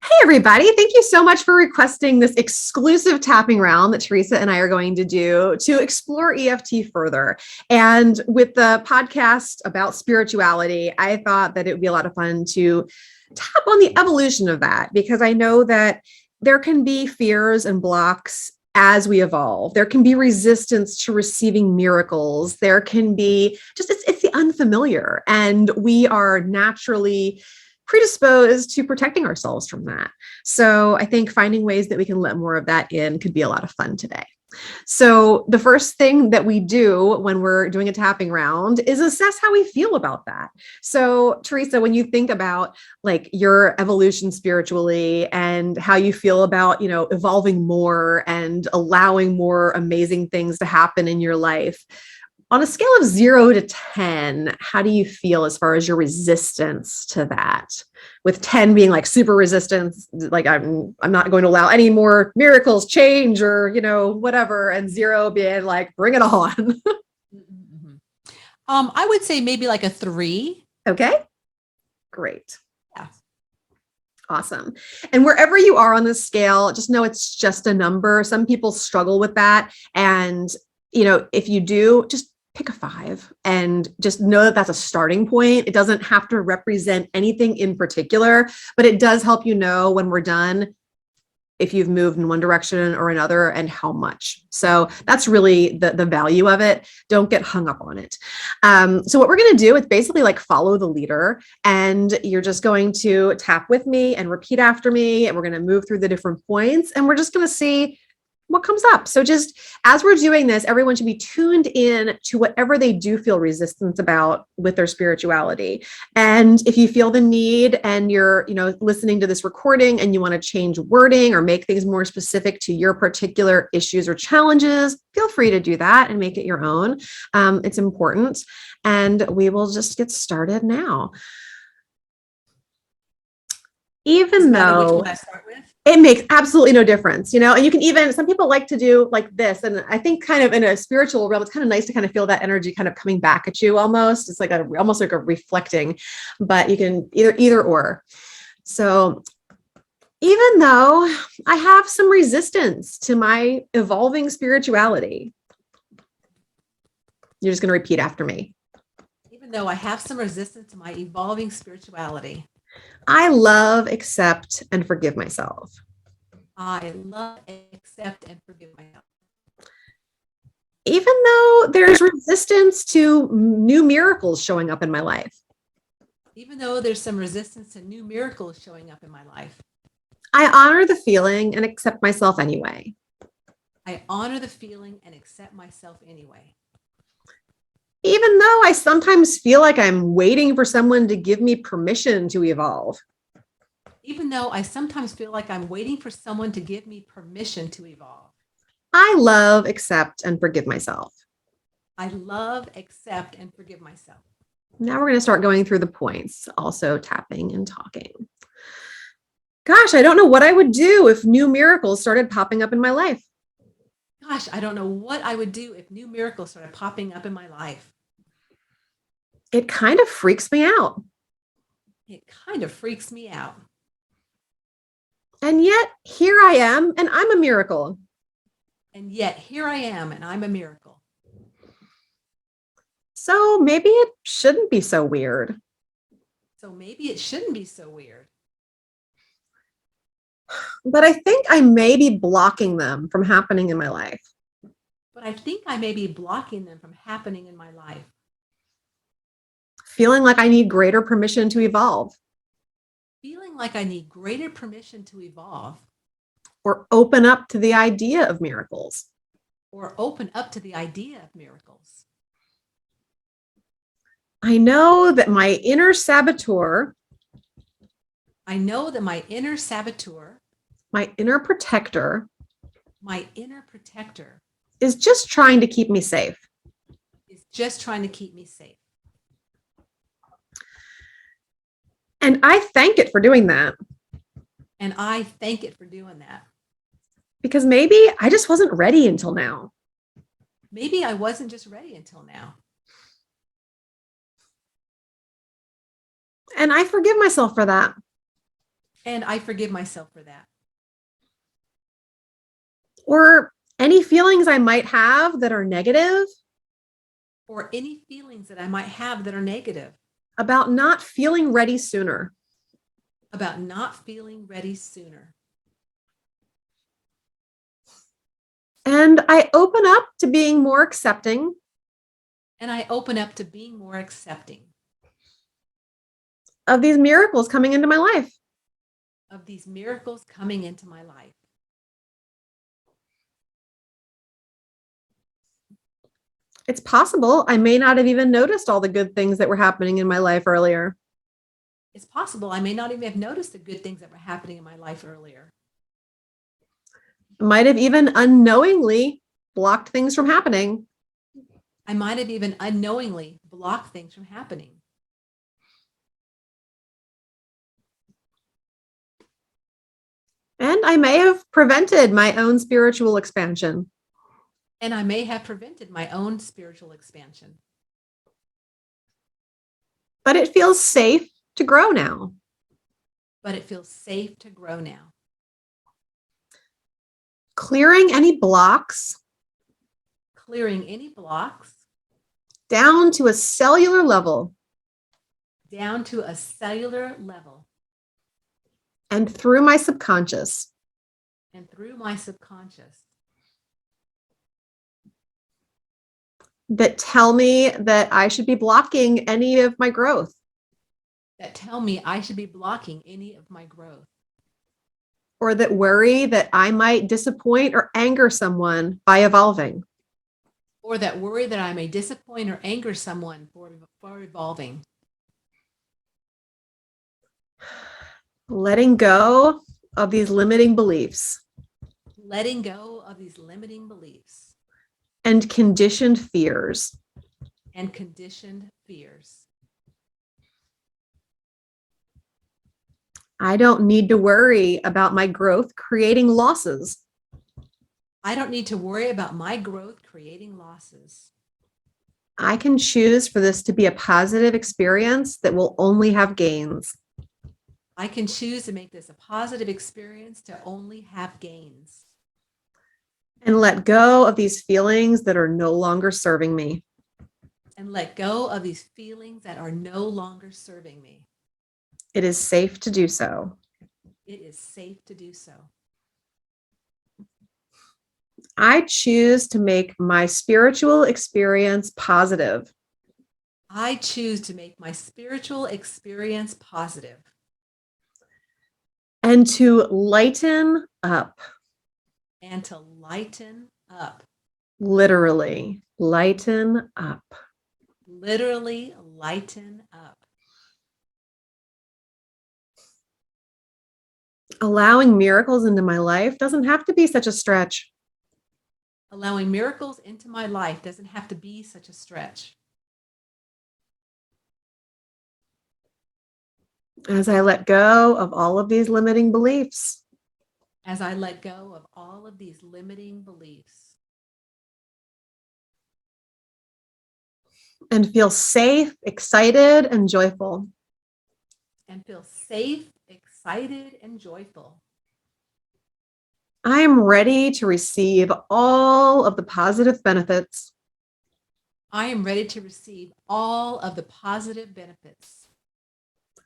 Hey, everybody. Thank you so much for requesting this exclusive tapping round that Teresa and I are going to do to explore EFT further. And with the podcast about spirituality, I thought that it would be a lot of fun to tap on the evolution of that, because I know that there can be fears and blocks as we evolve. There can be resistance to receiving miracles. There can be it's the unfamiliar, and we are naturally predisposed to protecting ourselves from that. So I think finding ways that we can let more of that in could be a lot of fun today. So the first thing that we do when we're doing a tapping round is assess how we feel about that. So Teresa, when you think about like your evolution spiritually and how you feel about, evolving more and allowing more amazing things to happen in your life, on a scale of 0 to 10, how do you feel as far as your resistance to that? With 10 being like super resistance, like I'm not going to allow any more miracles, change, or whatever, and 0 being like bring it on. Mm-hmm. I would say maybe like a 3. Okay, great. Yeah. Awesome. And wherever you are on this scale, just know it's just a number. Some people struggle with that. And, if you do, just pick a 5 and just know that that's a starting point. It doesn't have to represent anything in particular, but it does help you know when we're done if you've moved in one direction or another and how much. So that's really the value of it. Don't get hung up on it. So what we're going to do is basically like follow the leader, and you're just going to tap with me and repeat after me. And we're going to move through the different points, and we're just going to see what comes up. So just as we're doing this, everyone should be tuned in to whatever they do feel resistance about with their spirituality. And if you feel the need and you're, listening to this recording and you want to change wording or make things more specific to your particular issues or challenges, feel free to do that and make it your own. It's important. And we will just get started now. Even though which one I start with? It makes absolutely no difference, and you can even, some people like to do like this. And I think kind of in a spiritual realm, it's kind of nice to kind of feel that energy kind of coming back at you almost. It's like almost like a reflecting, but you can either or. So even though I have some resistance to my evolving spirituality, you're just going to repeat after me. Even though I have some resistance to my evolving spirituality, I love, accept, and forgive myself. I love, accept, and forgive myself. Even though there's resistance to new miracles showing up in my life. Even though there's some resistance to new miracles showing up in my life. I honor the feeling and accept myself anyway. I honor the feeling and accept myself anyway. Even though I sometimes feel like I'm waiting for someone to give me permission to evolve. Even though I sometimes feel like I'm waiting for someone to give me permission to evolve. I love, accept, and forgive myself. I love, accept, and forgive myself. Now we're going to start going through the points, also tapping and talking. Gosh, I don't know what I would do if new miracles started popping up in my life. Gosh, I don't know what I would do if new miracles started popping up in my life. It kind of freaks me out. It kind of freaks me out. And yet here I am, and I'm a miracle. And yet here I am, and I'm a miracle. So maybe it shouldn't be so weird. So maybe it shouldn't be so weird. But I think I may be blocking them from happening in my life. But I think I may be blocking them from happening in my life. Feeling like I need greater permission to evolve. Feeling like I need greater permission to evolve. Or open up to the idea of miracles. Or open up to the idea of miracles. I know that my inner saboteur. I know that my inner saboteur. My inner protector. My inner protector. Is just trying to keep me safe. Is just trying to keep me safe. And I thank it for doing that. And I thank it for doing that. Because maybe I just wasn't ready until now. Maybe I wasn't just ready until now. And I forgive myself for that. And I forgive myself for that. Or any feelings I might have that are negative Or any feelings that I might have that are negative about not feeling ready sooner. about not feeling ready sooner. And I open up to being more accepting And I open up to being more accepting of these miracles coming into my life. of these miracles coming into my life. It's possible I may not have even noticed all the good things that were happening in my life earlier. It's possible I may not even have noticed the good things that were happening in my life earlier. Might have even unknowingly blocked things from happening. I might have even unknowingly blocked things from happening. And I may have prevented my own spiritual expansion. And I may have prevented my own spiritual expansion. But it feels safe to grow now. But it feels safe to grow now. Clearing any blocks Clearing any blocks down to a cellular level down to a cellular level and through my subconscious. and through my subconscious That tell me that I should be blocking any of my growth. that tell me I should be blocking any of my growth. Or that worry that I might disappoint or anger someone by evolving. Or that worry that I may disappoint or anger someone for evolving. Letting go of these limiting beliefs. Letting go of these limiting beliefs. And conditioned fears. And conditioned fears. I don't need to worry about my growth creating losses. I don't need to worry about my growth creating losses. I can choose for this to be a positive experience that will only have gains. I can choose to make this a positive experience to only have gains. And let go of these feelings that are no longer serving me. And let go of these feelings that are no longer serving me. It is safe to do so. It is safe to do so. I choose to make my spiritual experience positive. I choose to make my spiritual experience positive. And to lighten up. And to lighten up. Literally, lighten up. Literally lighten up. Allowing miracles into my life doesn't have to be such a stretch. Allowing miracles into my life doesn't have to be such a stretch. As I let go of all of these limiting beliefs. As I let go of all of these limiting beliefs. And feel safe, excited, and joyful. And feel safe, excited, and joyful. I am ready to receive all of the positive benefits. I am ready to receive all of the positive benefits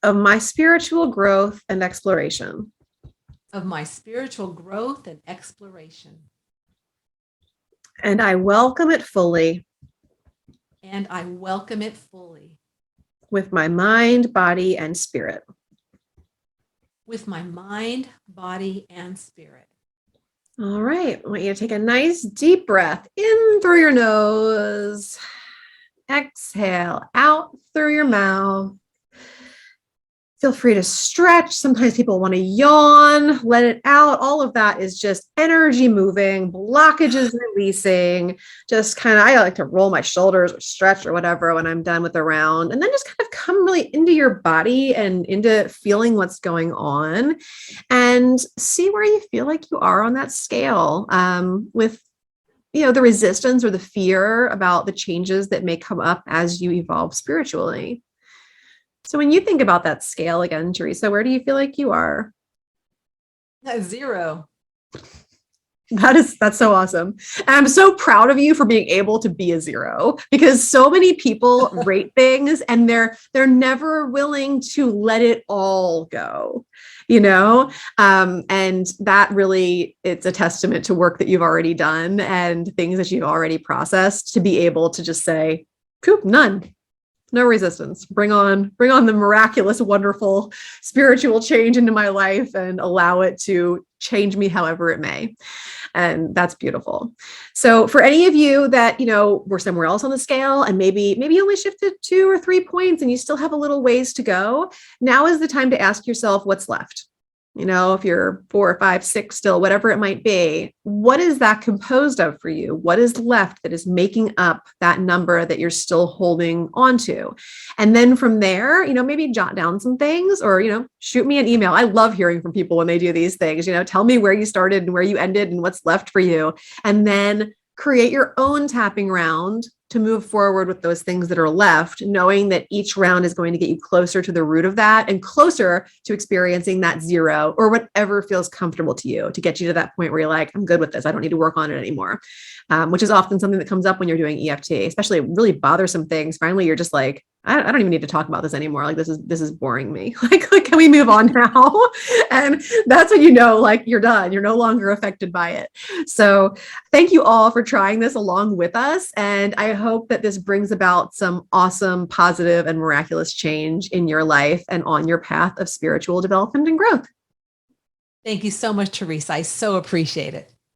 of my spiritual growth and exploration. Of my spiritual growth and exploration. And I welcome it fully. And I welcome it fully. With my mind, body, and spirit. With my mind, body, and spirit. All right. I want you to take a nice deep breath in through your nose. Exhale out through your mouth. Feel free to stretch. Sometimes people want to yawn, let it out. All of that is just energy moving, blockages releasing, just kind of, I like to roll my shoulders or stretch or whatever when I'm done with the round, and then just kind of come really into your body and into feeling what's going on and see where you feel like you are on that scale with the resistance or the fear about the changes that may come up as you evolve spiritually. So when you think about that scale again, Teresa, where do you feel like you are? Zero. That's so awesome. And I'm so proud of you for being able to be a zero, because so many people rate things and they're never willing to let it all go, and that really, it's a testament to work that you've already done and things that you've already processed to be able to just say, cool, none. No resistance. Bring on the miraculous, wonderful spiritual change into my life and allow it to change me however it may. And that's beautiful. So for any of you that, were somewhere else on the scale and maybe you only shifted 2 or 3 points and you still have a little ways to go, now is the time to ask yourself what's left. If you're 4 or 5, 6 still, whatever it might be, what is that composed of for you? What is left that is making up that number that you're still holding on to? And then from there, maybe jot down some things or, shoot me an email. I love hearing from people when they do these things. Tell me where you started and where you ended and what's left for you. And then create your own tapping round to move forward with those things that are left, knowing that each round is going to get you closer to the root of that and closer to experiencing that zero or whatever feels comfortable to you, to get you to that point where you're like, I'm good with this. I don't need to work on it anymore. Which is often something that comes up when you're doing EFT, especially really bothersome things. Finally, you're just like, I don't even need to talk about this anymore. Like, this is boring me. Like, can we move on now? And that's when you're done. You're no longer affected by it. So thank you all for trying this along with us. And I hope that this brings about some awesome, positive, and miraculous change in your life and on your path of spiritual development and growth. Thank you so much, Teresa. I so appreciate it.